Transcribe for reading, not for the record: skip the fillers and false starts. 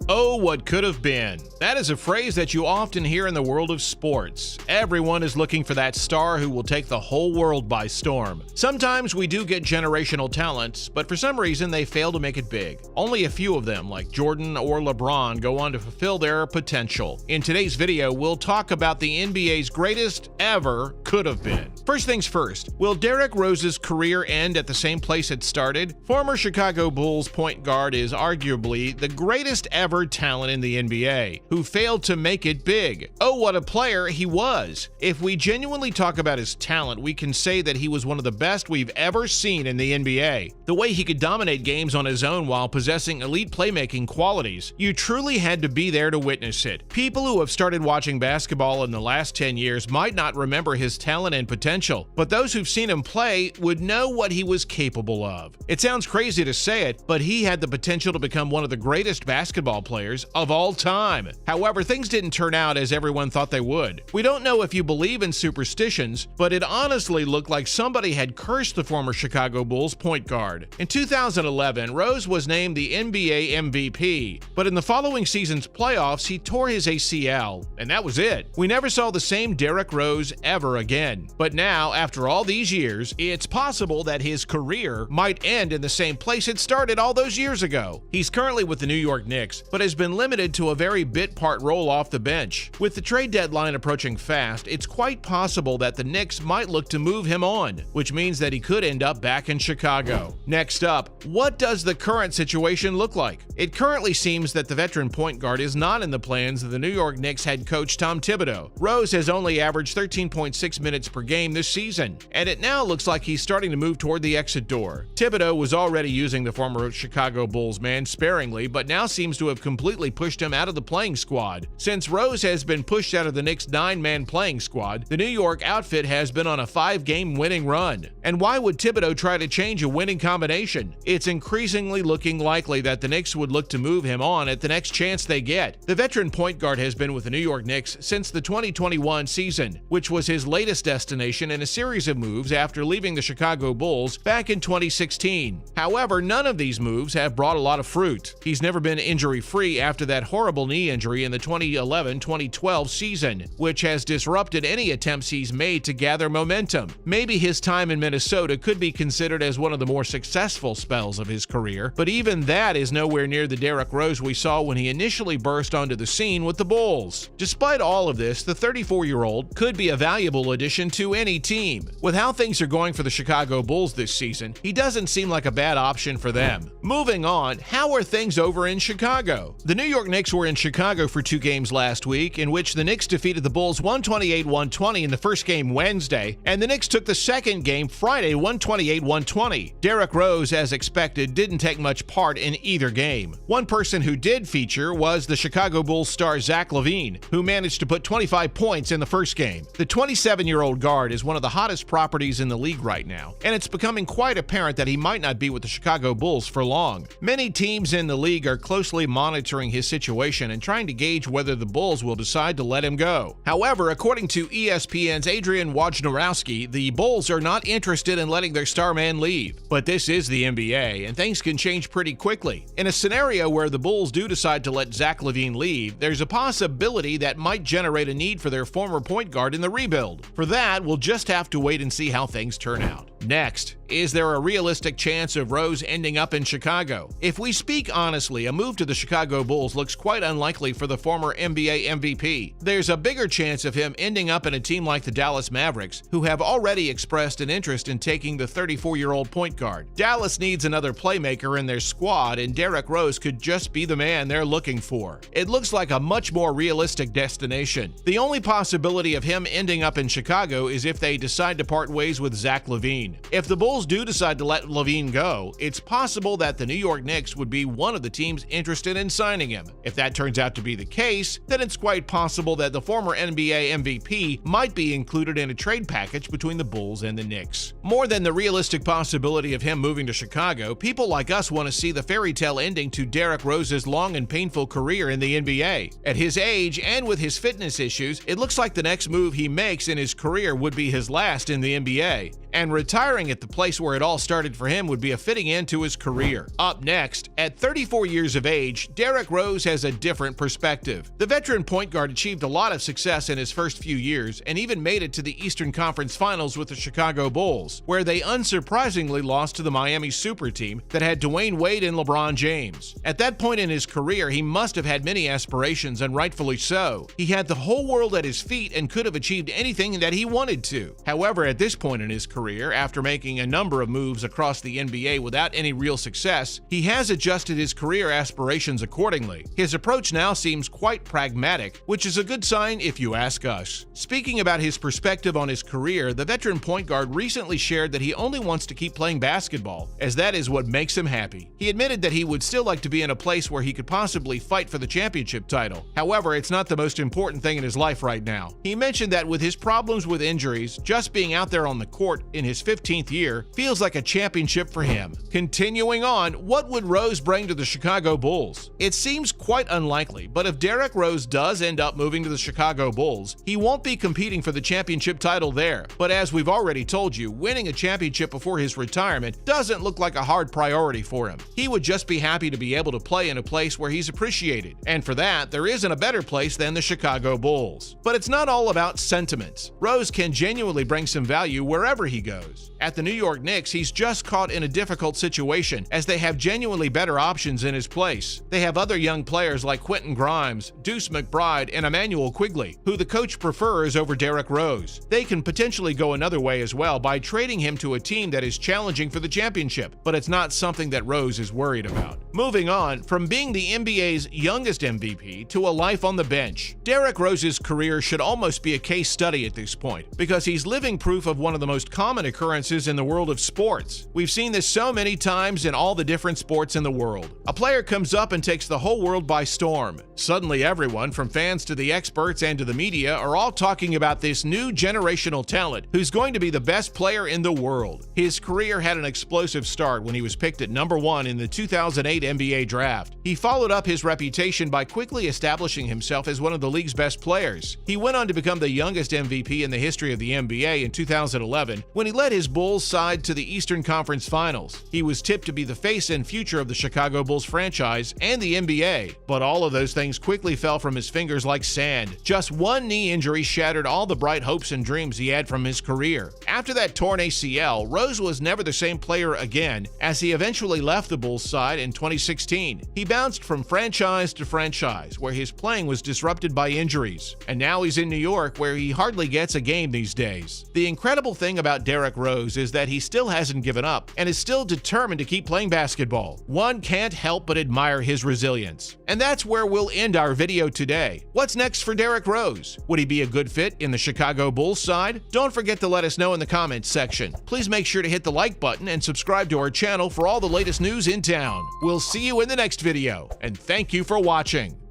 Oh, what could have been. That is a phrase that you often hear in the world of sports. Everyone is looking for that star who will take the whole world by storm. Sometimes we do get generational talents, but for some reason they fail to make it big. Only a few of them, like Jordan or LeBron, go on to fulfill their potential. In today's video, we'll talk about the NBA's greatest ever could have been. First things first, will Derrick Rose's career end at the same place it started? Former Chicago Bulls point guard is arguably the greatest ever talent in the NBA, who failed to make it big. Oh, what a player he was. If we genuinely talk about his talent, we can say that he was one of the best we've ever seen in the NBA. The way he could dominate games on his own while possessing elite playmaking qualities, you truly had to be there to witness it. People who have started watching basketball in the last 10 years might not remember his talent and potential, but those who've seen him play would know what he was capable of. It sounds crazy to say it, but he had the potential to become one of the greatest basketball players of all time. However, things didn't turn out as everyone thought they would. We don't know if you believe in superstitions, but it honestly looked like somebody had cursed the former Chicago Bulls point guard. In 2011, Rose was named the NBA MVP, but in the following season's playoffs, he tore his ACL, and that was it. We never saw the same Derrick Rose ever again. But now, after all these years, it's possible that his career might end in the same place it started all those years ago. He's currently with the New York Knicks, but has been limited to a very bit-part role off the bench. With the trade deadline approaching fast, it's quite possible that the Knicks might look to move him on, which means that he could end up back in Chicago. Next up, what does the current situation look like? It currently seems that the veteran point guard is not in the plans of the New York Knicks head coach Tom Thibodeau. Rose has only averaged 13.6 minutes per game this season, and it now looks like he's starting to move toward the exit door. Thibodeau was already using the former Chicago Bulls man sparingly, but now seems to have completely pushed him out of the playing squad. Since Rose has been pushed out of the Knicks' 9-man playing squad, the New York outfit has been on a 5-game winning run. And why would Thibodeau try to change a winning combination? It's increasingly looking likely that the Knicks would look to move him on at the next chance they get. The veteran point guard has been with the New York Knicks since the 2021 season, which was his latest destination in a series of moves after leaving the Chicago Bulls back in 2016. However, none of these moves have brought a lot of fruit. He's never been injury-free after that horrible knee injury in the 2011-2012 season, which has disrupted any attempts he's made to gather momentum. Maybe his time in Minnesota could be considered as one of the more successful spells of his career, but even that is nowhere near the Derrick Rose we saw when he initially burst onto the scene with the Bulls. Despite all of this, the 34-year-old could be a valuable addition to any team. With how things are going for the Chicago Bulls this season, he doesn't seem like a bad option for them. Moving on, how are things over in Chicago? The New York Knicks were in Chicago for 2 games last week, in which the Knicks defeated the Bulls 128-120 in the first game Wednesday, and the Knicks took the second game Friday 128-120. Derrick Rose, as expected, didn't take much part in either game. One person who did feature was the Chicago Bulls star Zach LaVine, who managed to put 25 points in the first game. The 27-year-old guard is one of the hottest properties in the league right now, and it's becoming quite apparent that he might not be with the Chicago Bulls for long. Many teams in the league are closely monitoring his situation and trying to gauge whether the Bulls will decide to let him go. However, according to ESPN's Adrian Wojnarowski, the Bulls are not interested in letting their star man leave. But this is the NBA, and things can change pretty quickly. In a scenario where the Bulls do decide to let Zach LaVine leave, there's a possibility that might generate a need for their former point guard in the rebuild. For that, we'll just have to wait and see how things turn out. Next, is there a realistic chance of Rose ending up in Chicago? If we speak honestly, a move to the Chicago Bulls looks quite unlikely for the former NBA MVP. There's a bigger chance of him ending up in a team like the Dallas Mavericks, who have already expressed an interest in taking the 34-year-old point guard. Dallas needs another playmaker in their squad, and Derrick Rose could just be the man they're looking for. It looks like a much more realistic destination. The only possibility of him ending up in Chicago is if they decide to part ways with Zach LaVine. If the Bulls do decide to let LaVine go, it's possible that the New York Knicks would be one of the teams interested in signing him. If that turns out to be the case, then it's quite possible that the former NBA MVP might be included in a trade package between the Bulls and the Knicks. More than the realistic possibility of him moving to Chicago, people like us want to see the fairy tale ending to Derrick Rose's long and painful career in the NBA. At his age and with his fitness issues, it looks like the next move he makes in his career would be his last in the NBA. and retiring at the place where it all started for him would be a fitting end to his career. Up next, at 34 years of age, Derrick Rose has a different perspective. The veteran point guard achieved a lot of success in his first few years and even made it to the Eastern Conference Finals with the Chicago Bulls, where they unsurprisingly lost to the Miami Super Team that had Dwayne Wade and LeBron James. At that point in his career, he must have had many aspirations, and rightfully so. He had the whole world at his feet and could have achieved anything that he wanted to. However, at this point in his career, after making a number of moves across the NBA without any real success, he has adjusted his career aspirations accordingly. His approach now seems quite pragmatic, which is a good sign if you ask us. Speaking about his perspective on his career, the veteran point guard recently shared that he only wants to keep playing basketball, as that is what makes him happy. He admitted that he would still like to be in a place where he could possibly fight for the championship title. However, it's not the most important thing in his life right now. He mentioned that with his problems with injuries, just being out there on the court in his 15th year feels like a championship for him. Continuing on, what would Rose bring to the Chicago Bulls? It seems quite unlikely, but if Derrick Rose does end up moving to the Chicago Bulls, he won't be competing for the championship title there. But as we've already told you, winning a championship before his retirement doesn't look like a hard priority for him. He would just be happy to be able to play in a place where he's appreciated. And for that, there isn't a better place than the Chicago Bulls. But it's not all about sentiments. Rose can genuinely bring some value wherever he goes. At the New York Knicks, he's just caught in a difficult situation, as they have genuinely better options in his place. They have other young players like Quentin Grimes, Deuce McBride, and Emmanuel Quigley, who the coach prefers over Derrick Rose. They can potentially go another way as well by trading him to a team that is challenging for the championship, but it's not something that Rose is worried about. Moving on, from being the NBA's youngest MVP to a life on the bench, Derrick Rose's career should almost be a case study at this point, because he's living proof of one of the most common occurrences in the world of sports. We've seen this so many times in all the different sports in the world. A player comes up and takes the whole world by storm. Suddenly everyone, from fans to the experts and to the media, are all talking about this new generational talent who's going to be the best player in the world. His career had an explosive start when he was picked at number 1 in the 2008 NBA draft. He followed up his reputation by quickly establishing himself as one of the league's best players. He went on to become the youngest MVP in the history of the NBA in 2011 when he led his Bulls side to the Eastern Conference Finals. He was tipped to be the face and future of the Chicago Bulls franchise and the NBA, but all of those things quickly fell from his fingers like sand. Just one knee injury shattered all the bright hopes and dreams he had from his career. After that torn ACL, Rose was never the same player again, as he eventually left the Bulls side in 2016. He bounced from franchise to franchise, where his playing was disrupted by injuries, and now he's in New York, where he hardly gets a game these days. The incredible thing about Derrick Rose is that he still hasn't given up and is still determined to keep playing basketball. One can't help but admire his resilience. And that's where we'll end our video today. What's next for Derrick Rose? Would he be a good fit in the Chicago Bulls side? Don't forget to let us know in the comments section. Please make sure to hit the like button and subscribe to our channel for all the latest news in town. We'll see you in the next video, and thank you for watching.